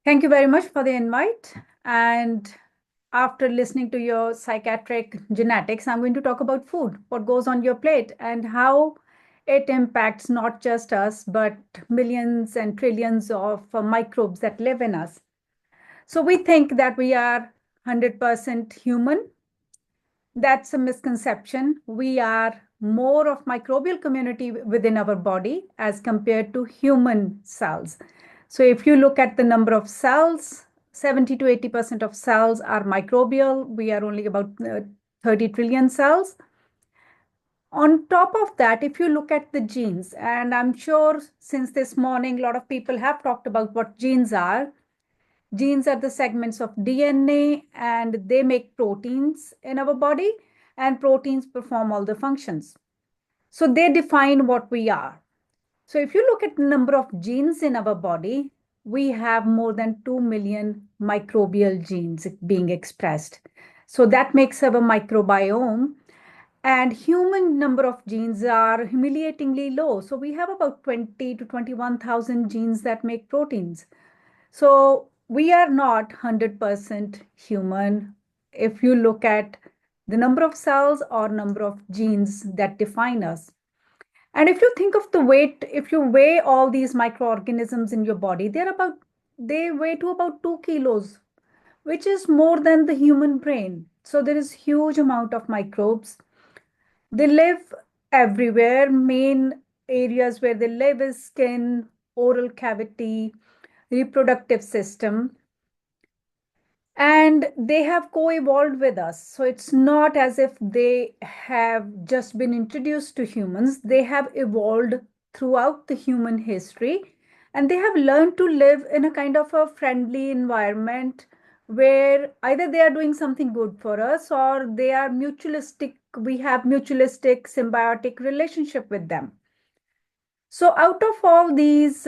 Thank you very much for the invite. And after listening to your psychiatric genetics, I'm going to talk about food, what goes on your plate, and how it impacts not just us, but millions and trillions of microbes that live in us. So we think that we are 100% human. That's a misconception. We are more of microbial community within our body as compared to human cells. So if you look at the number of cells, 70 to 80% of cells are microbial. We are only about 30 trillion cells. On top of that, if you look at the genes, and I'm sure since this morning, a lot of people have talked about what genes are. Genes are the segments of DNA and they make proteins in our body, and proteins perform all the functions. So they define what we are. So if you look at the number of genes in our body, we have more than 2 million microbial genes being expressed. So that makes our microbiome. And human number of genes are humiliatingly low. So we have about 20 to 21,000 genes that make proteins. So we are not 100% human if you look at the number of cells or number of genes that define us. And if you think of the weight, if you weigh all these microorganisms in your body, they weigh to about 2 kilos, which is more than the human brain. So there is huge amount of microbes. They live everywhere. Main areas where they live is skin, oral cavity, reproductive system, and they have co-evolved with us. So it's not as if they have just been introduced to humans. They have evolved throughout the human history, and they have learned to live in a kind of a friendly environment where either they are doing something good for us or they are mutualistic. We have mutualistic symbiotic relationship with them. So out of all these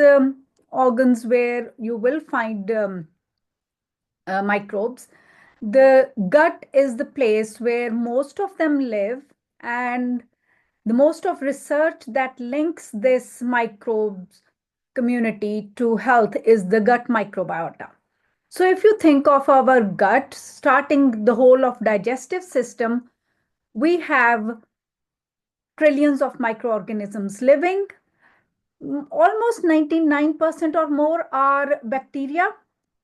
organs where you will find microbes, the gut is the place where most of them live, and the most of research that links this microbes community to health is the gut microbiota. So if you think of our gut, starting the whole of digestive system, we have trillions of microorganisms living. Almost 99% or more are bacteria,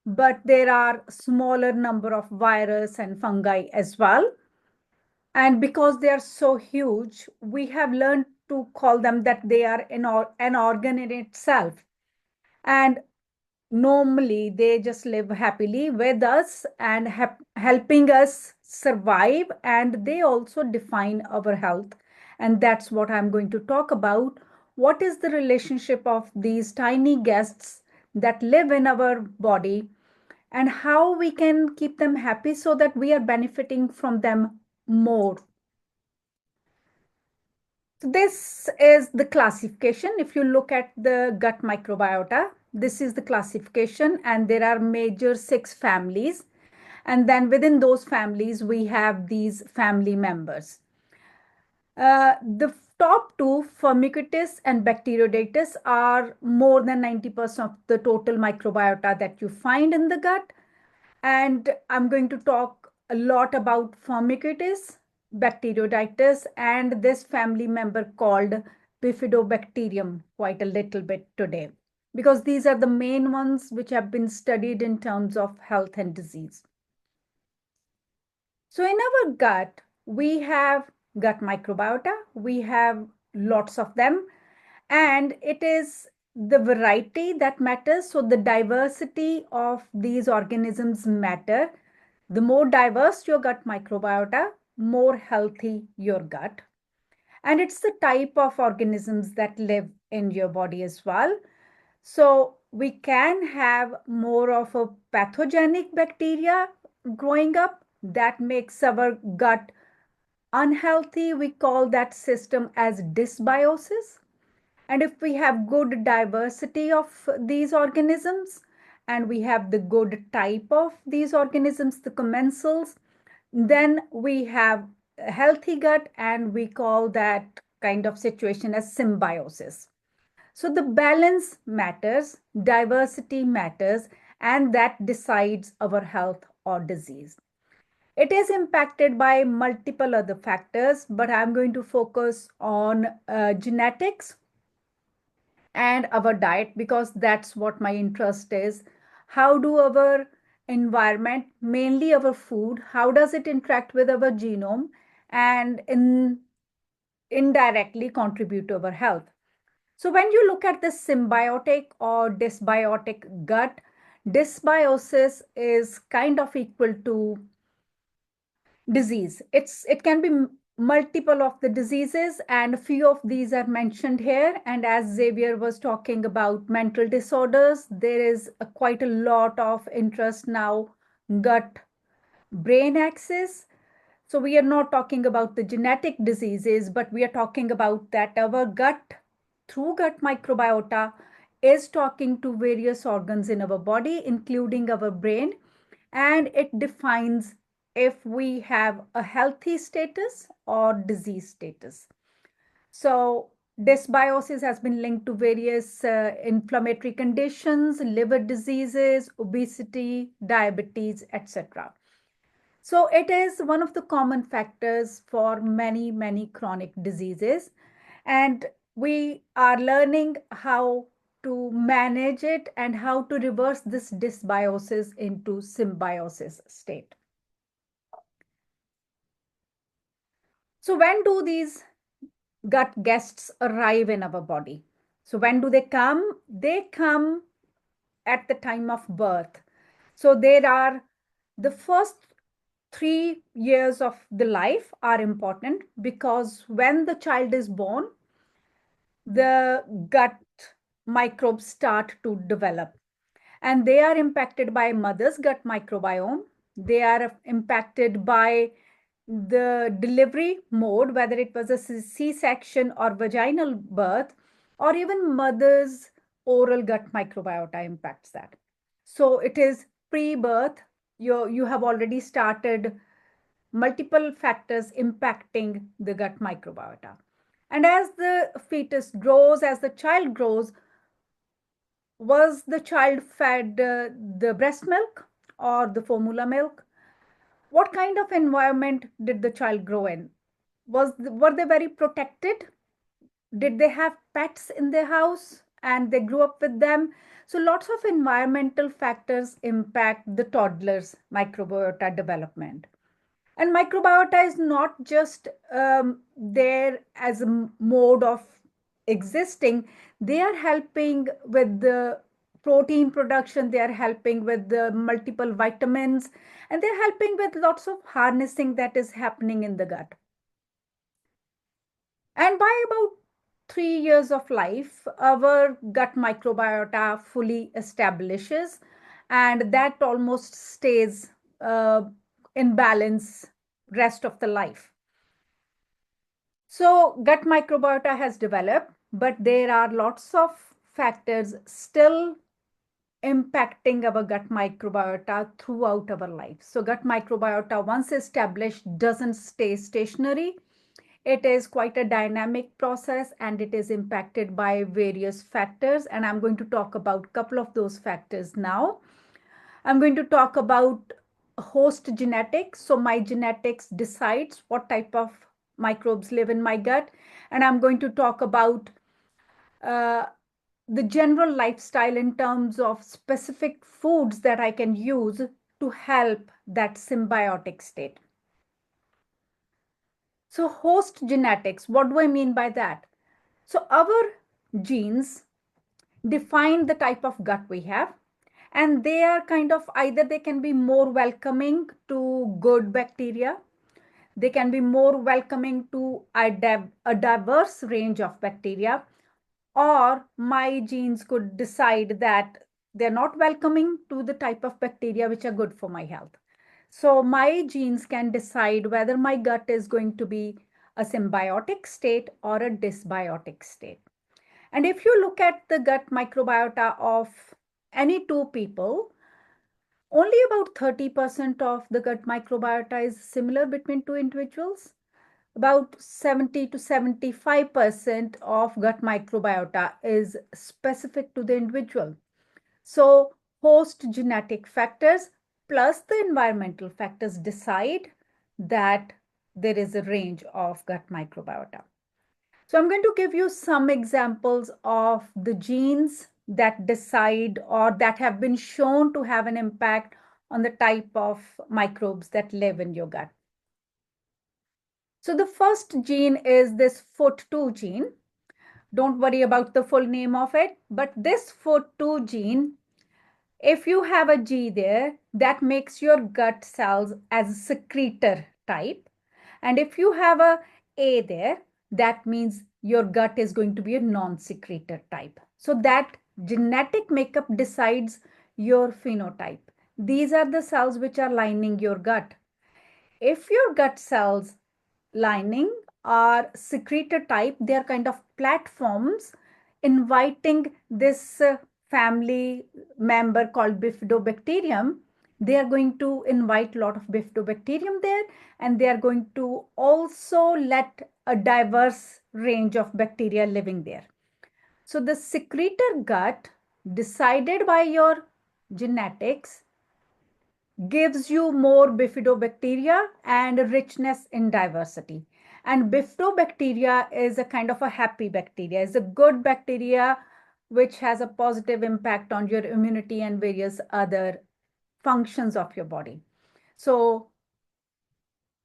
but there are smaller number of virus and fungi as well. And because they are so huge, we have learned to call them that they are an organ in itself. And normally they just live happily with us and helping us survive. And they also define our health. And that's what I'm going to talk about. What is the relationship of these tiny guests that live in our body, and how we can keep them happy so that we are benefiting from them more? So this is the classification. If you look at the gut microbiota, this is the classification, and there are major 6 families. And then within those families, we have these family members. The top two, Firmicutes and Bacteroidetes, are more than 90% of the total microbiota that you find in the gut. And I'm going to talk a lot about Firmicutes, Bacteroidetes, and this family member called Bifidobacterium quite a little bit today, because these are the main ones which have been studied in terms of health and disease. So in our gut, we have gut microbiota. We have lots of them, and it is the variety that matters. So the diversity of these organisms matter. The more diverse your gut microbiota, more healthy your gut. And it's the type of organisms that live in your body as well. So we can have more of a pathogenic bacteria growing up that makes our gut unhealthy. We call that system as dysbiosis. And if we have good diversity of these organisms, and we have the good type of these organisms, the commensals, then we have a healthy gut, and we call that kind of situation as symbiosis. So the balance matters, diversity matters, and that decides our health or disease. It is impacted by multiple other factors, but I'm going to focus on genetics and our diet because that's what my interest is. How do our environment, mainly our food, how does it interact with our genome and indirectly contribute to our health? So when you look at the symbiotic or dysbiotic gut, dysbiosis is kind of equal to disease. It can be multiple of the diseases, and a few of these are mentioned here. And as Xavier was talking about mental disorders, there is quite a lot of interest now, gut brain axis. So we are not talking about the genetic diseases, but we are talking about that our gut, through gut microbiota, is talking to various organs in our body, including our brain, and it defines if we have a healthy status or disease status. So dysbiosis has been linked to various inflammatory conditions, liver diseases, obesity, diabetes, etc. So it is one of the common factors for many, many chronic diseases. And we are learning how to manage it and how to reverse this dysbiosis into symbiosis state. So when do these gut guests arrive in our body? So when do they come? They come at the time of birth. So there are the first 3 years of the life are important because when the child is born, the gut microbes start to develop, and they are impacted by mother's gut microbiome. They are impacted by the delivery mode, whether it was a C-section or vaginal birth, or even mother's oral gut microbiota impacts that. So it is pre-birth. You have already started multiple factors impacting the gut microbiota. And as the fetus grows, as the child grows, was the child fed the breast milk or the formula milk? What kind of environment did the child grow in? Were they very protected? Did they have pets in their house and they grew up with them? So lots of environmental factors impact the toddler's microbiota development. And microbiota is not just there as a mode of existing. They are helping with the protein production, they are helping with the multiple vitamins, and they're helping with lots of harnessing that is happening in the gut. And by about 3 years of life, our gut microbiota fully establishes, and that almost stays in balance rest of the life. So gut microbiota has developed, but there are lots of factors still impacting our gut microbiota throughout our life. So gut microbiota, once established, doesn't stay stationary. It is quite a dynamic process and it is impacted by various factors. And I'm going to talk about a couple of those factors now. I'm going to talk about host genetics. So my genetics decides what type of microbes live in my gut. And I'm going to talk about uh, the general lifestyle in terms of specific foods that I can use to help that symbiotic state. So host genetics, what do I mean by that? So our genes define the type of gut we have, and they are kind of either they can be more welcoming to good bacteria, they can be more welcoming to a diverse range of bacteria, or my genes could decide that they're not welcoming to the type of bacteria which are good for my health. So my genes can decide whether my gut is going to be a symbiotic state or a dysbiotic state. And if you look at the gut microbiota of any two people, only about 30% of the gut microbiota is similar between two individuals. About 70 to 75% of gut microbiota is specific to the individual. So host genetic factors plus the environmental factors decide that there is a range of gut microbiota. So I'm going to give you some examples of the genes that decide or that have been shown to have an impact on the type of microbes that live in your gut. So the first gene is this FOOT2 gene. Don't worry about the full name of it, but this FOOT2 gene, if you have a G there, that makes your gut cells as a secretor type. And if you have A there, that means your gut is going to be a non-secretor type. So that genetic makeup decides your phenotype. These are the cells which are lining your gut. If your gut cells lining are secretor type, they are kind of platforms inviting this family member called bifidobacterium. They are going to invite a lot of bifidobacterium there, and they are going to also let a diverse range of bacteria living there. So the secretor gut decided by your genetics gives you more bifidobacteria and richness in diversity. And bifidobacteria is a kind of a happy bacteria, is a good bacteria which has a positive impact on your immunity and various other functions of your body. So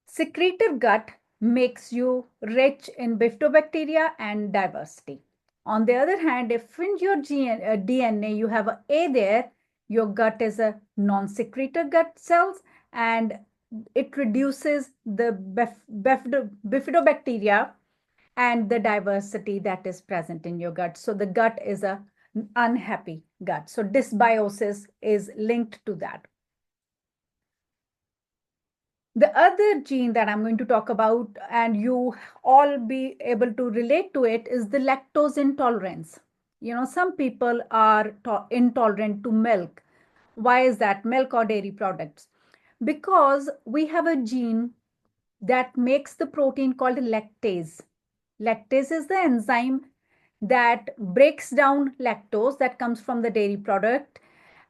secretor gut makes you rich in bifidobacteria and diversity. On the other hand, if in your DNA you have A there, your gut is a non-secretor gut cells, and it reduces the bifidobacteria and the diversity that is present in your gut. So the gut is a unhappy gut. So dysbiosis is linked to that. The other gene that I'm going to talk about, and you all be able to relate to it, is the lactose intolerance. You know, some people are intolerant to milk. Why is that? Milk or dairy products? Because we have a gene that makes the protein called lactase. Lactase is the enzyme that breaks down lactose that comes from the dairy product,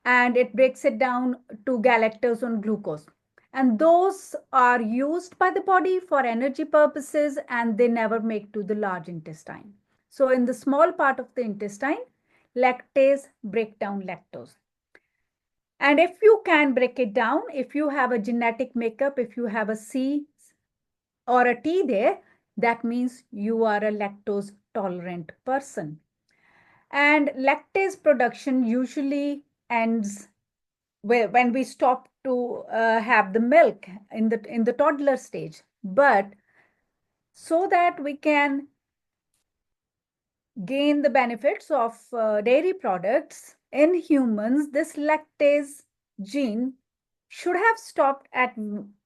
and it breaks it down to galactose and glucose. And those are used by the body for energy purposes, and they never make to the large intestine. So in the small part of the intestine, lactase break down lactose. And if you can break it down, if you have a genetic makeup, if you have a C or a T there, that means you are a lactose tolerant person. And lactase production usually ends when we stop to have the milk in the toddler stage. But so that we can gain the benefits of dairy products in humans, this lactase gene should have stopped at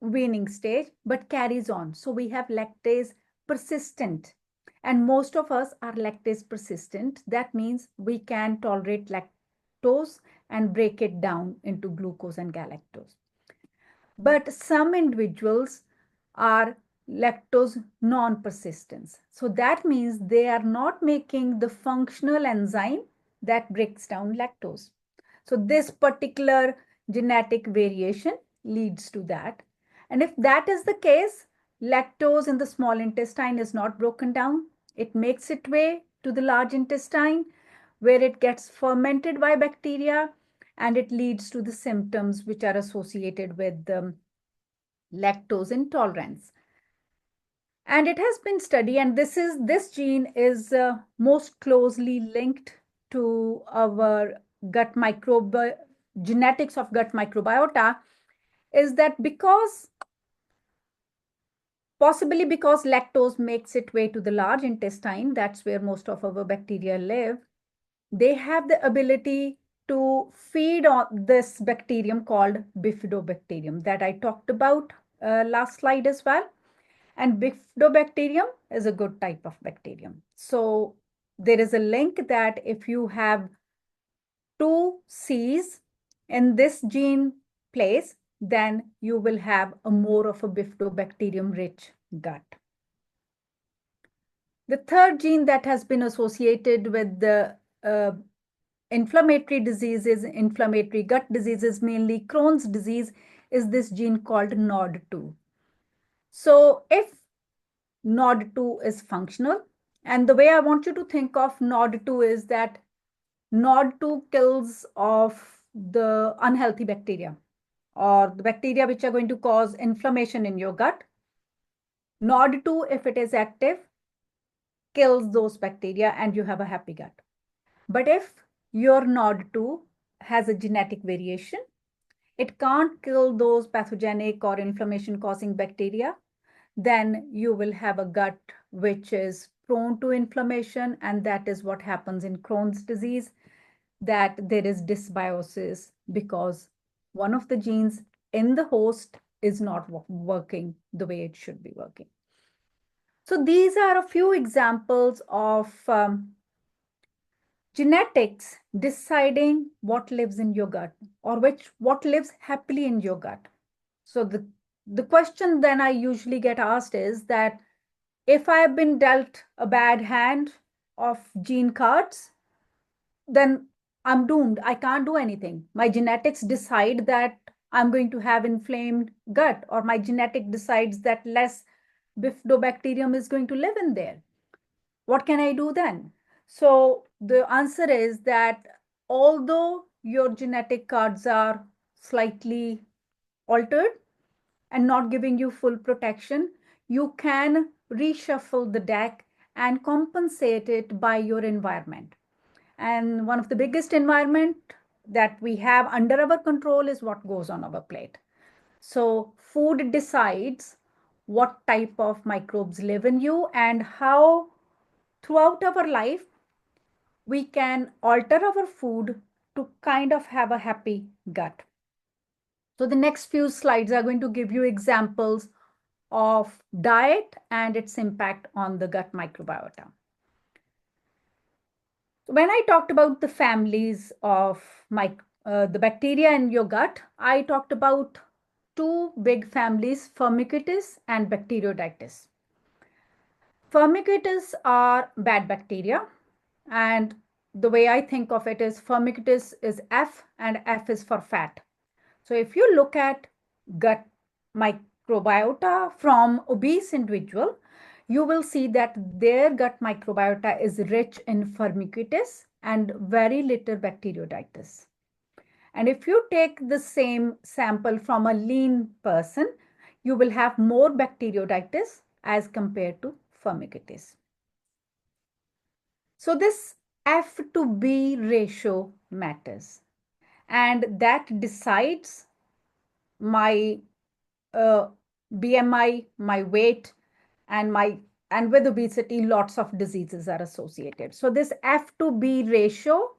weaning stage, but carries on. So we have lactase persistent, and most of us are lactase persistent. That means we can tolerate lactose and break it down into glucose and galactose. But some individuals are lactose non-persistence. So that means they are not making the functional enzyme that breaks down lactose. So this particular genetic variation leads to that. And if that is the case, lactose in the small intestine is not broken down. It makes its way to the large intestine where it gets fermented by bacteria, and it leads to the symptoms which are associated with lactose intolerance. And it has been studied, and this gene is most closely linked to our gut microbe genetics of gut microbiota, is that possibly because lactose makes its way to the large intestine, that's where most of our bacteria live, they have the ability to feed on this bacterium called bifidobacterium that I talked about last slide as well. And bifidobacterium is a good type of bacterium. So there is a link that if you have two C's in this gene place, then you will have a more of a bifidobacterium rich gut. The third gene that has been associated with the inflammatory diseases, inflammatory gut diseases, mainly Crohn's disease, is this gene called NOD2. So if NOD2 is functional, and the way I want you to think of NOD2 is that NOD2 kills off the unhealthy bacteria or the bacteria which are going to cause inflammation in your gut. NOD2, if it is active, kills those bacteria and you have a happy gut. But if your NOD2 has a genetic variation, it can't kill those pathogenic or inflammation causing bacteria, then you will have a gut which is prone to inflammation. And that is what happens in Crohn's disease, that there is dysbiosis because one of the genes in the host is not working the way it should be working. So these are a few examples of genetics deciding what lives in your gut or what lives happily in your gut. So the question then I usually get asked is that if I have been dealt a bad hand of gene cards, then I'm doomed. I can't do anything. My genetics decide that I'm going to have inflamed gut, or my genetic decides that less bifidobacterium is going to live in there. What can I do then? So the answer is that although your genetic cards are slightly altered and not giving you full protection, you can reshuffle the deck and compensate it by your environment. And one of the biggest environment that we have under our control is what goes on our plate. So food decides what type of microbes live in you and how throughout our life we can alter our food to kind of have a happy gut. So the next few slides are going to give you examples of diet and its impact on the gut microbiota. When I talked about the families of the bacteria in your gut, I talked about two big families, Firmicutes and Bacteroidetes. Firmicutes are bad bacteria, and the way I think of it is Firmicutes is F and F is for fat. So if you look at gut microbiota from obese individual, you will see that their gut microbiota is rich in Firmicutes and very little Bacteroidetes. And if you take the same sample from a lean person, you will have more Bacteroidetes as compared to Firmicutes. So this F to B ratio matters, and that decides my BMI, my weight, and with obesity, lots of diseases are associated. So this F to B ratio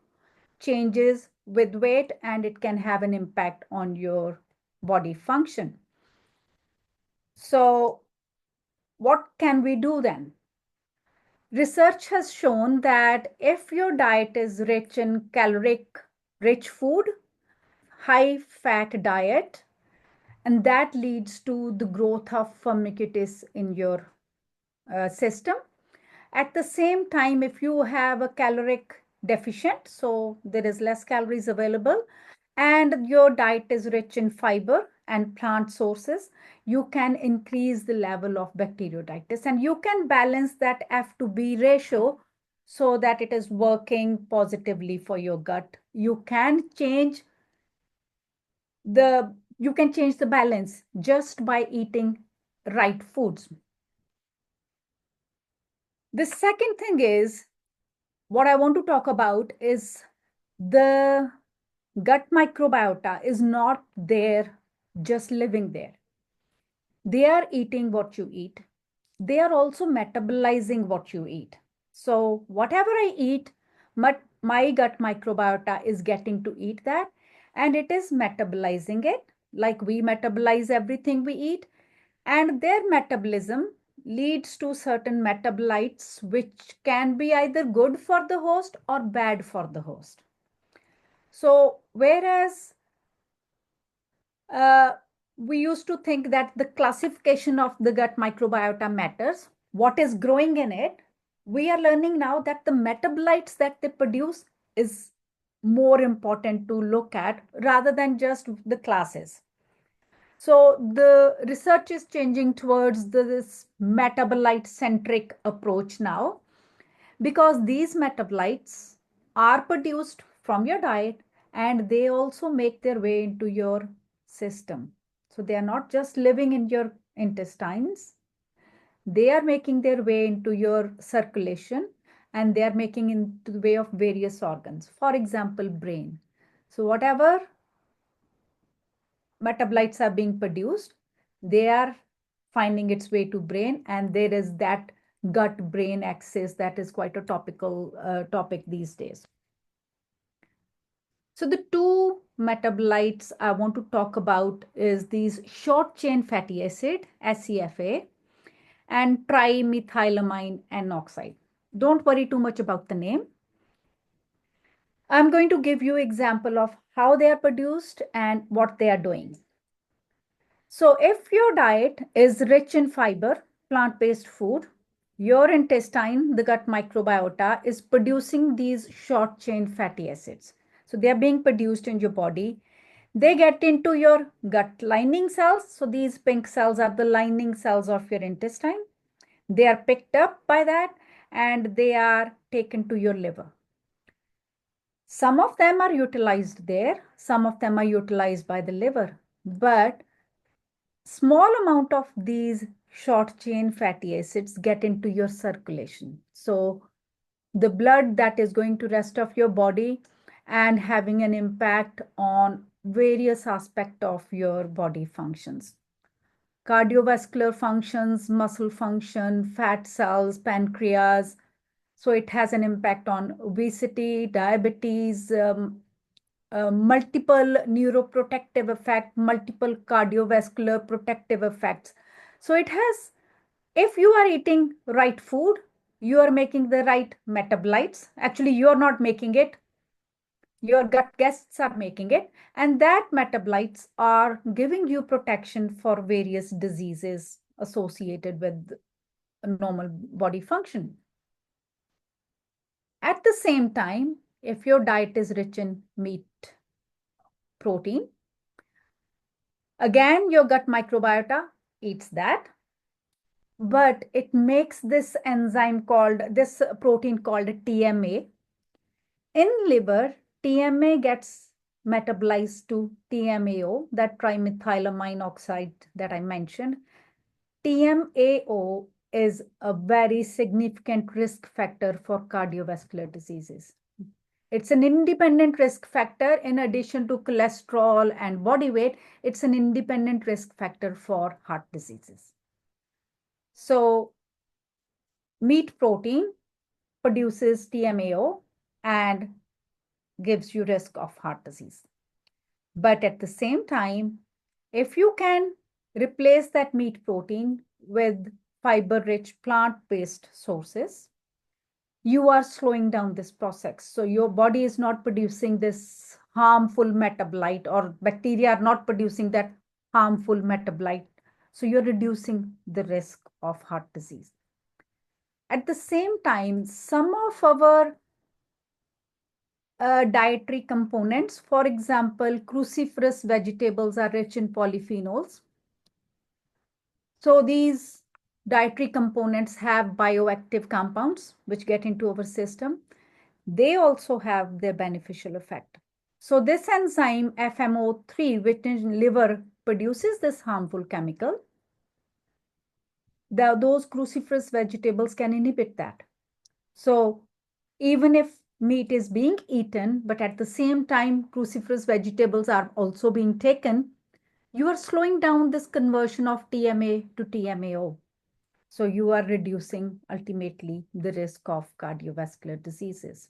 changes with weight, and it can have an impact on your body function. So what can we do then? Research has shown that if your diet is rich in caloric rich food, high fat diet, and that leads to the growth of Firmicutes in your system. At the same time, if you have a caloric deficient, so there is less calories available, and your diet is rich in fiber and plant sources, you can increase the level of Bacteroidetes, and you can balance that F to B ratio so that it is working positively for your gut. You can change the balance just by eating right foods. The second thing is, what I want to talk about is the gut microbiota is not there just living there. They are eating what you eat. They are also metabolizing what you eat. So whatever I eat, my gut microbiota is getting to eat that, and it is metabolizing it like we metabolize everything we eat. And their metabolism leads to certain metabolites which can be either good for the host or bad for the host. So whereas we used to think that the classification of the gut microbiota matters, what is growing in it, we are learning now that the metabolites that they produce is more important to look at rather than just the classes. So the research is changing towards this metabolite-centric approach now, because these metabolites are produced from your diet and they also make their way into your system. So they are not just living in your intestines, they are making their way into your circulation and they are making into the way of various organs. For example, brain. So whatever metabolites are being produced, they are finding its way to brain, and there is that gut brain axis that is quite a topical topic these days. So the two metabolites I want to talk about is these short chain fatty acid, SCFA, and trimethylamine N oxide. Don't worry too much about the name. I'm going to give you example of how they are produced and what they are doing. So if your diet is rich in fiber, plant-based food, your intestine, the gut microbiota, is producing these short chain fatty acids. So they are being produced in your body. They get into your gut lining cells. So these pink cells are the lining cells of your intestine. They are picked up by that and they are taken to your liver. Some of them are utilized there. Some of them are utilized by the liver. But small amount of these short chain fatty acids get into your circulation. So the blood that is going to rest of your body and having an impact on various aspects of your body functions. Cardiovascular functions, muscle function, fat cells, pancreas. So it has an impact on obesity, diabetes, multiple neuroprotective effect, multiple cardiovascular protective effects. So it has, if you are eating right food, you are making the right metabolites. Actually, you are not making it. Your gut guests are making it. And that metabolites are giving you protection for various diseases associated with a normal body function. At the same time, if your diet is rich in meat, protein, again, your gut microbiota eats that, but it makes this enzyme called, this protein called TMA. In liver, TMA gets metabolized to TMAO, that trimethylamine oxide that I mentioned. TMAO is a very significant risk factor for cardiovascular diseases. It's an independent risk factor. In addition to cholesterol and body weight, it's an independent risk factor for heart diseases. So meat protein produces TMAO and gives you risk of heart disease. But at the same time, if you can replace that meat protein with fiber-rich plant-based sources, you are slowing down this process. So your body is not producing this harmful metabolite, or bacteria are not producing that harmful metabolite. So you're reducing the risk of heart disease. At the same time, some of our dietary components, for example, cruciferous vegetables are rich in polyphenols. So these dietary components have bioactive compounds which get into our system. They also have their beneficial effect. So this enzyme FMO3, which in liver produces this harmful chemical, those cruciferous vegetables can inhibit that. So even if meat is being eaten, but at the same time, cruciferous vegetables are also being taken, you are slowing down this conversion of TMA to TMAO. So you are reducing ultimately the risk of cardiovascular diseases.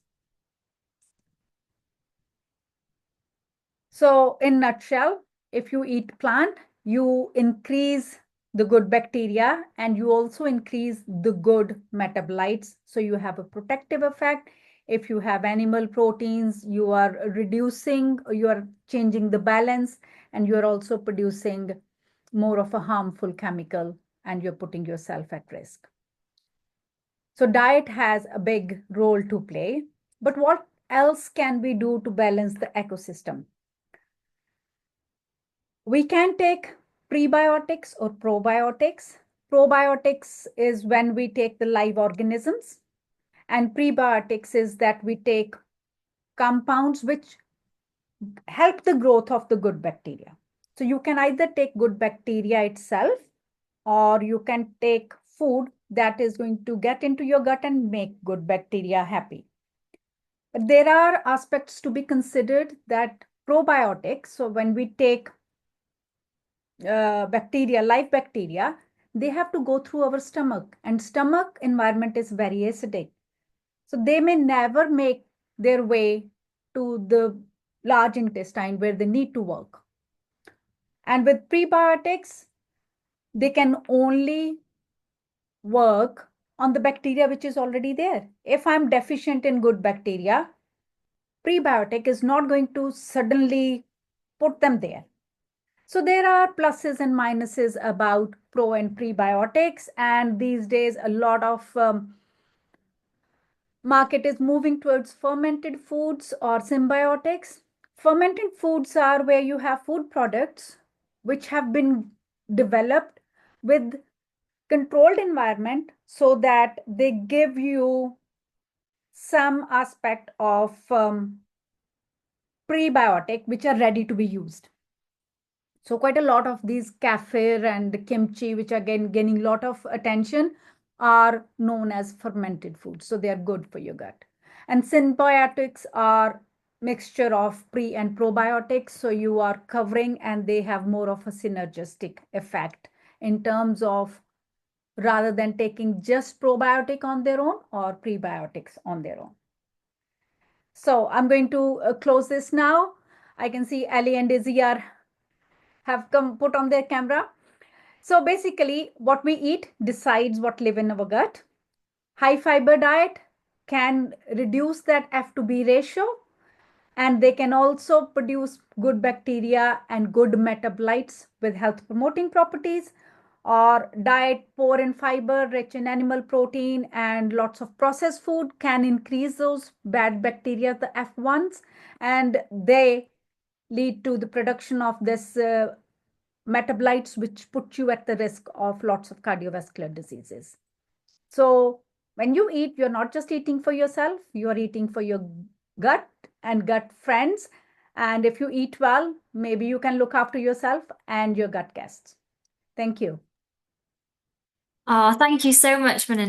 So in nutshell, if you eat plant, you increase the good bacteria and you also increase the good metabolites. So you have a protective effect. If you have animal proteins, you are reducing, you are changing the balance, and you're also producing more of a harmful chemical and you're putting yourself at risk. So diet has a big role to play. But what else can we do to balance the ecosystem? We can take prebiotics or probiotics. Probiotics is when we take the live organisms, and prebiotics is that we take compounds which help the growth of the good bacteria. So you can either take good bacteria itself, or you can take food that is going to get into your gut and make good bacteria happy. But there are aspects to be considered that probiotics, so when we take bacteria, live bacteria, they have to go through our stomach, and stomach environment is very acidic. So they may never make their way to the large intestine where they need to work. And with prebiotics, they can only work on the bacteria which is already there. If I'm deficient in good bacteria, prebiotic is not going to suddenly put them there. So there are pluses and minuses about pro and prebiotics, and these days a lot of market is moving towards fermented foods or symbiotics. Fermented foods are where you have food products which have been developed with controlled environment so that they give you some aspect of prebiotic which are ready to be used. So quite a lot of these kefir and kimchi, which are gaining a lot of attention, are known as fermented foods. So they are good for your gut. And symbiotics are mixture of pre and probiotics. So you are covering, and they have more of a synergistic effect in terms of rather than taking just probiotic on their own or prebiotics on their own. So I'm going to close this now. I can see Ellie and Izzy have come put on their camera. So basically, what we eat decides what live in our gut. High fiber diet can reduce that F to B ratio, and they can also produce good bacteria and good metabolites with health promoting properties. Or diet poor in fiber, rich in animal protein, and lots of processed food can increase those bad bacteria, the F1s, and they lead to the production of this metabolites, which put you at the risk of lots of cardiovascular diseases. So when you eat, you're not just eating for yourself, you're eating for your gut and gut friends. And if you eat well, maybe you can look after yourself and your gut guests. Thank you. Oh, thank you so much, Maninder.